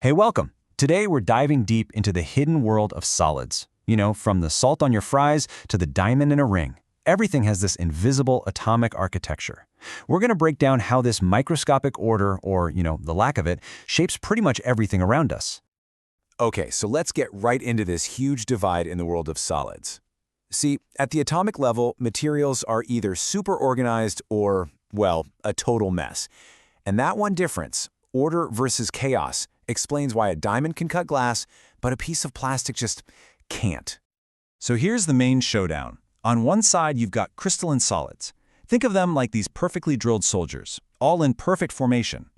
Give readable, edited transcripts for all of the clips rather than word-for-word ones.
Hey, welcome. Today we're diving deep into the hidden world of solids. From the salt on your fries to the diamond in a ring. Everything has this invisible atomic architecture. We're going to break down how this microscopic order, or, the lack of it, shapes pretty much everything around us. Okay, so let's get right into this huge divide in the world of solids. See, at the atomic level, materials are either super organized or, well, a total mess. And that one difference, order versus chaos, explains why a diamond can cut glass, but a piece of plastic just can't. So here's the main showdown. On one side, you've got crystalline solids. Think of them like these perfectly drilled soldiers, all in perfect formation.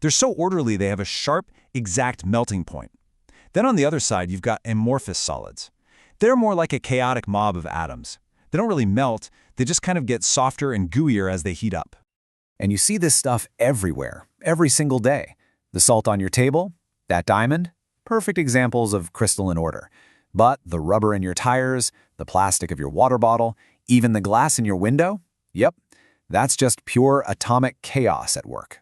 They're so orderly they have a sharp, exact melting point. Then on the other side, you've got amorphous solids. They're more like a chaotic mob of atoms. They don't really melt, they just kind of get softer and gooier as they heat up. And you see this stuff everywhere, every single day. The salt on your table, that diamond, perfect examples of crystalline order. But the rubber in your tires, the plastic of your water bottle, even the glass in your window, yep, that's just pure atomic chaos at work.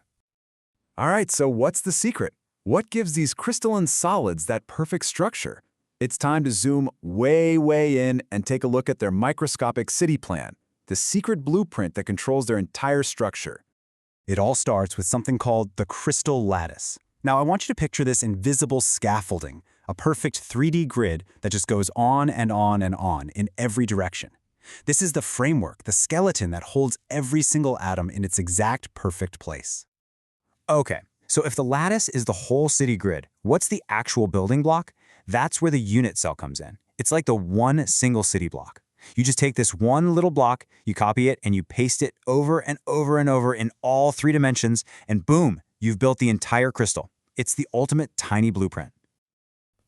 All right, so what's the secret? What gives these crystalline solids that perfect structure? It's time to zoom way in and take a look at their microscopic city plan, the secret blueprint that controls their entire structure. It all starts with something called the crystal lattice. Now, I want you to picture this invisible scaffolding, a perfect 3D grid that just goes on and on and on in every direction. This is the framework, the skeleton that holds every single atom in its exact perfect place. Okay, so if the lattice is the whole city grid, what's the actual building block? That's where the unit cell comes in. It's like the one single city block. You just take this one little block, you copy it, and you paste it over and over and over in all 3 dimensions, and boom, you've built the entire crystal. It's the ultimate tiny blueprint.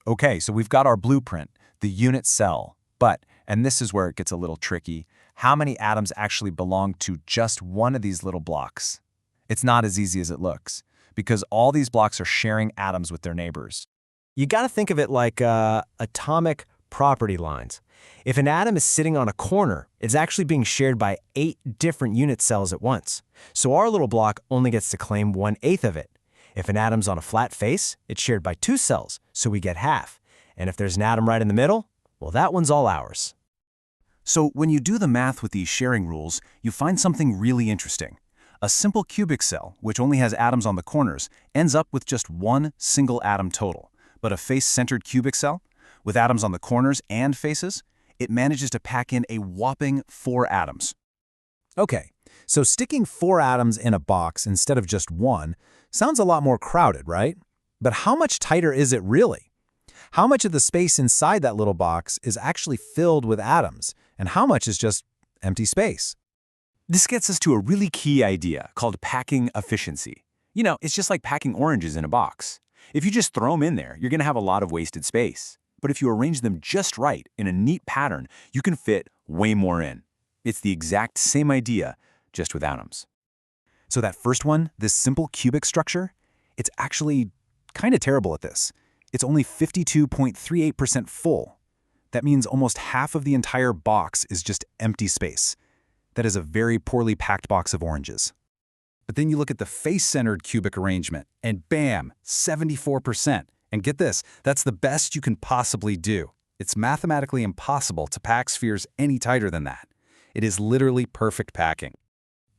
Okay, so we've got our blueprint, the unit cell. But, and this is where it gets a little tricky, how many atoms actually belong to just one of these little blocks? It's not as easy as it looks, because all these blocks are sharing atoms with their neighbors. You got to think of it like atomic property lines. If an atom is sitting on a corner, it's actually being shared by 8 different unit cells at once. So our little block only gets to claim 1/8 of it. If an atom's on a flat face, it's shared by 2 cells, so we get half. And if there's an atom right in the middle, well, that one's all ours. So when you do the math with these sharing rules, you find something really interesting. A simple cubic cell, which only has atoms on the corners, ends up with just one single atom total. But a face-centered cubic cell, with atoms on the corners and faces, it manages to pack in a whopping 4 atoms. Okay, so sticking 4 atoms in a box instead of just one sounds a lot more crowded, right? But how much tighter is it really? How much of the space inside that little box is actually filled with atoms, and how much is just empty space? This gets us to a really key idea called packing efficiency. It's just like packing oranges in a box. If you just throw them in there, you're going to have a lot of wasted space. But if you arrange them just right in a neat pattern, you can fit way more in. It's the exact same idea, just with atoms. So that first one, this simple cubic structure, it's actually kind of terrible at this. It's only 52.38% full. That means almost half of the entire box is just empty space. That is a very poorly packed box of oranges. But then you look at the face-centered cubic arrangement, and bam, 74%. And get this, that's the best you can possibly do. It's mathematically impossible to pack spheres any tighter than that. It is literally perfect packing.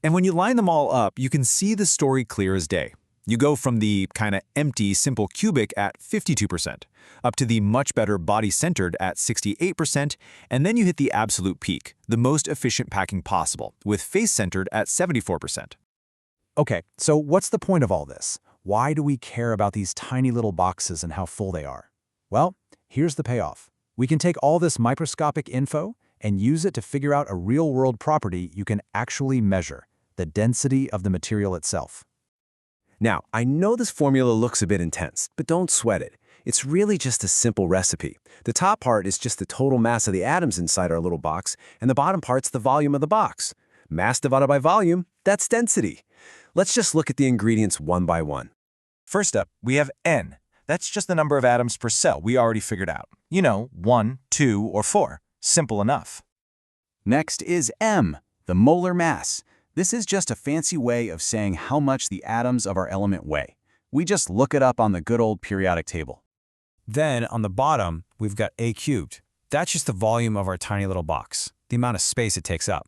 And when you line them all up, you can see the story clear as day. You go from the kind of empty, simple cubic at 52%, up to the much better body-centered at 68%, and then you hit the absolute peak, the most efficient packing possible, with face-centered at 74%. Okay, so what's the point of all this? Why do we care about these tiny little boxes and how full they are? Well, here's the payoff. We can take all this microscopic info and use it to figure out a real-world property you can actually measure, the density of the material itself. Now, I know this formula looks a bit intense, but don't sweat it. It's really just a simple recipe. The top part is just the total mass of the atoms inside our little box, and the bottom part's the volume of the box. Mass divided by volume, that's density. Let's just look at the ingredients one by one. First up, we have N. That's just the number of atoms per cell we already figured out. 1, 2, or 4. Simple enough. Next is M, the molar mass. This is just a fancy way of saying how much the atoms of our element weigh. We just look it up on the good old periodic table. Then, on the bottom, we've got A cubed. That's just the volume of our tiny little box, the amount of space it takes up.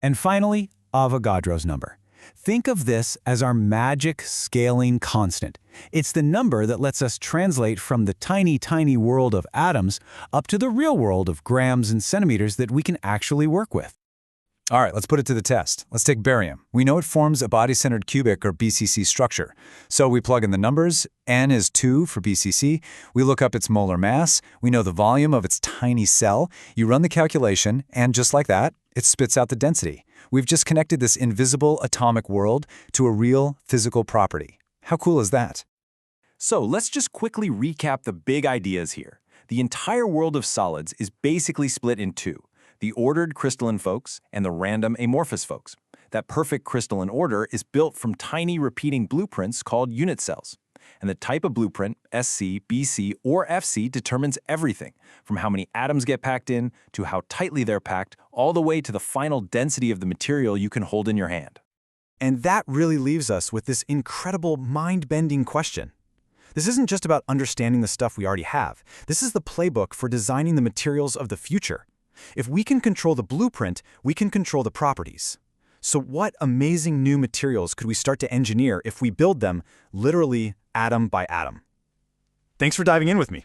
And finally, Avogadro's number. Think of this as our magic scaling constant. It's the number that lets us translate from the tiny, tiny world of atoms up to the real world of grams and centimeters that we can actually work with. All right, let's put it to the test. Let's take barium. We know it forms a body-centered cubic or BCC structure. So we plug in the numbers. N is 2 for BCC. We look up its molar mass. We know the volume of its tiny cell. You run the calculation, and just like that, it spits out the density. We've just connected this invisible atomic world to a real physical property. How cool is that? So let's just quickly recap the big ideas here. The entire world of solids is basically split in two: the ordered crystalline folks and the random amorphous folks. That perfect crystalline order is built from tiny repeating blueprints called unit cells. And the type of blueprint, SC, BC, or FC, determines everything, from how many atoms get packed in, to how tightly they're packed, all the way to the final density of the material you can hold in your hand. And that really leaves us with this incredible mind-bending question. This isn't just about understanding the stuff we already have. This is the playbook for designing the materials of the future. If we can control the blueprint, we can control the properties. So what amazing new materials could we start to engineer if we build them literally atom by atom? Thanks for diving in with me.